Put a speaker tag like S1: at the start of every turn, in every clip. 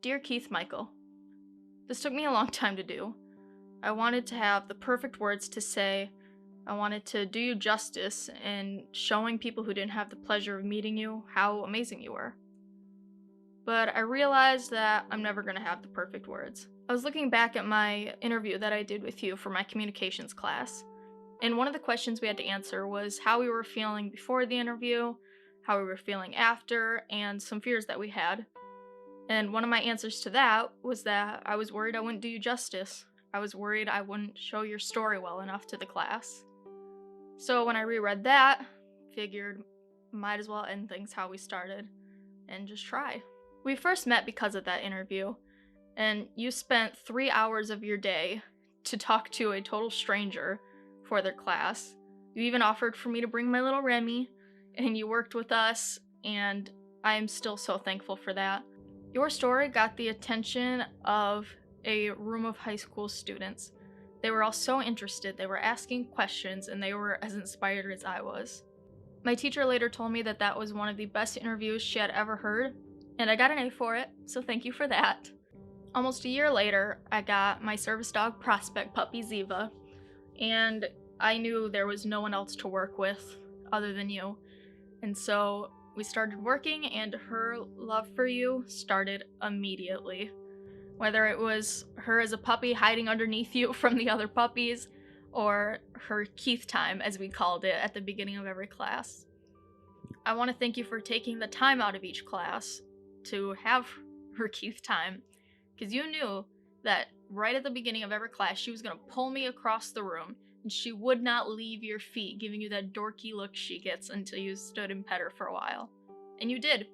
S1: Dear Keith Michael, this took me a long time to do. I wanted to have the perfect words to say. I wanted to do you justice in showing people who didn't have the pleasure of meeting you how amazing you were. But I realized that I'm never going to have the perfect words. I was looking back at my interview that I did with you for my communications class, and one of the questions we had to answer was how we were feeling before the interview, how we were feeling after, and some fears that we had. And one of my answers to that was that I was worried I wouldn't do you justice. I was worried I wouldn't show your story well enough to the class. So when I reread that, figured might as well end things how we started and just try. We first met because of that interview, and you spent 3 hours of your day to talk to a total stranger for their class. You even offered for me to bring my little Remy, and you worked with us, and I am still so thankful for that. Your story got the attention of a room of high school students. They were all so interested, they were asking questions, and they were as inspired as I was. My teacher later told me that that was one of the best interviews she had ever heard, and I got an A for it, so thank you for that. Almost a year later, I got my service dog prospect puppy Ziva, and I knew there was no one else to work with other than you. And so we started working, and her love for you started immediately. Whether it was her as a puppy hiding underneath you from the other puppies, or her Keith time, as we called it at the beginning of every class. I want to thank you for taking the time out of each class to have her Keith time, because you knew that right at the beginning of every class, she was going to pull me across the room, and she would not leave your feet, giving you that dorky look she gets until you stood and pet her for a while. And you did.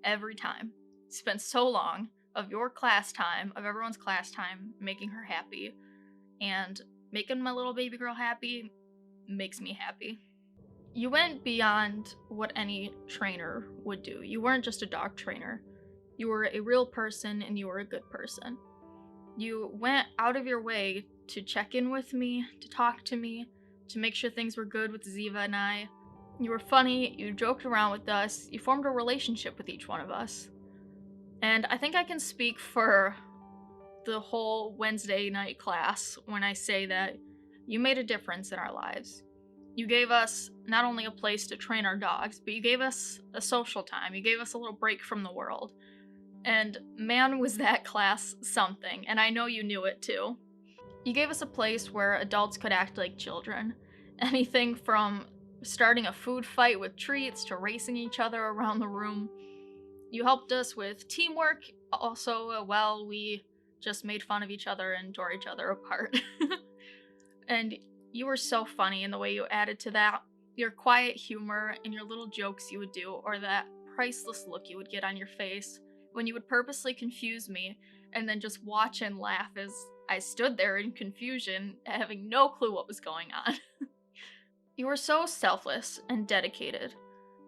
S1: Every time. You spent so long of your class time, of everyone's class time, making her happy. And making my little baby girl happy makes me happy. You went beyond what any trainer would do. You weren't just a dog trainer. You were a real person, and you were a good person. You went out of your way to check in with me, to talk to me, to make sure things were good with Ziva and I. You were funny, you joked around with us, you formed a relationship with each one of us. And I think I can speak for the whole Wednesday night class when I say that you made a difference in our lives. You gave us not only a place to train our dogs, but you gave us a social time. You gave us a little break from the world. And man, was that class something, and I know you knew it too. You gave us a place where adults could act like children. Anything from starting a food fight with treats to racing each other around the room. You helped us with teamwork, also, while we just made fun of each other and tore each other apart. And you were so funny in the way you added to that. Your quiet humor and your little jokes you would do, or that priceless look you would get on your face when you would purposely confuse me and then just watch and laugh as I stood there in confusion, having no clue what was going on. You were so selfless and dedicated,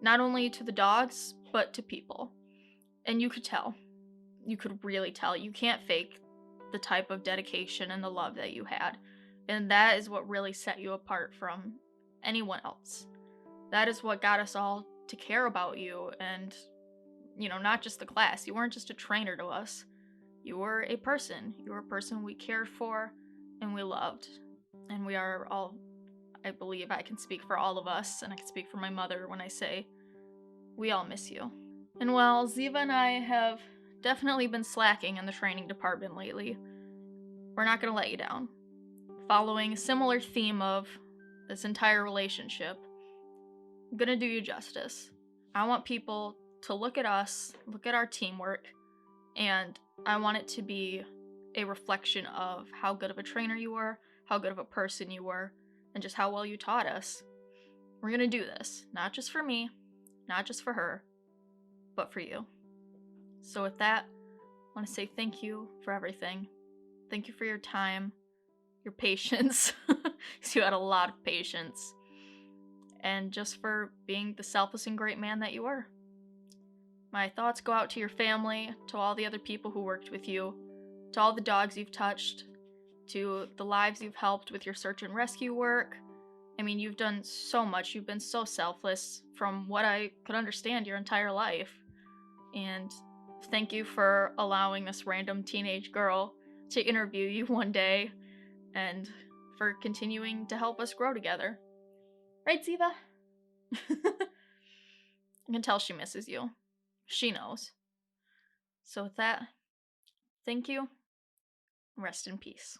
S1: not only to the dogs, but to people. And you could tell. You could really tell. You can't fake the type of dedication and the love that you had. And that is what really set you apart from anyone else. That is what got us all to care about you, and, not just the class. You weren't just a trainer to us. You were a person. You were a person we cared for and we loved. And we are all, I believe I can speak for all of us, and I can speak for my mother when I say we all miss you. And while Ziva and I have definitely been slacking in the training department lately, we're not going to let you down. Following a similar theme of this entire relationship, I'm going to do you justice. I want people to look at us, look at our teamwork, and I want it to be a reflection of how good of a trainer you were, how good of a person you were, and just how well you taught us. We're going to do this, not just for me, not just for her, but for you. So with that, I want to say thank you for everything. Thank you for your time, your patience, because you had a lot of patience, and just for being the selfless and great man that you were. My thoughts go out to your family, to all the other people who worked with you, to all the dogs you've touched, to the lives you've helped with your search and rescue work. I mean, you've done so much. You've been so selfless from what I could understand your entire life. And Thank you for allowing this random teenage girl to interview you one day and for continuing to help us grow together. Right, Ziva? I can tell she misses you. She knows. So, with that, thank you. Rest in peace.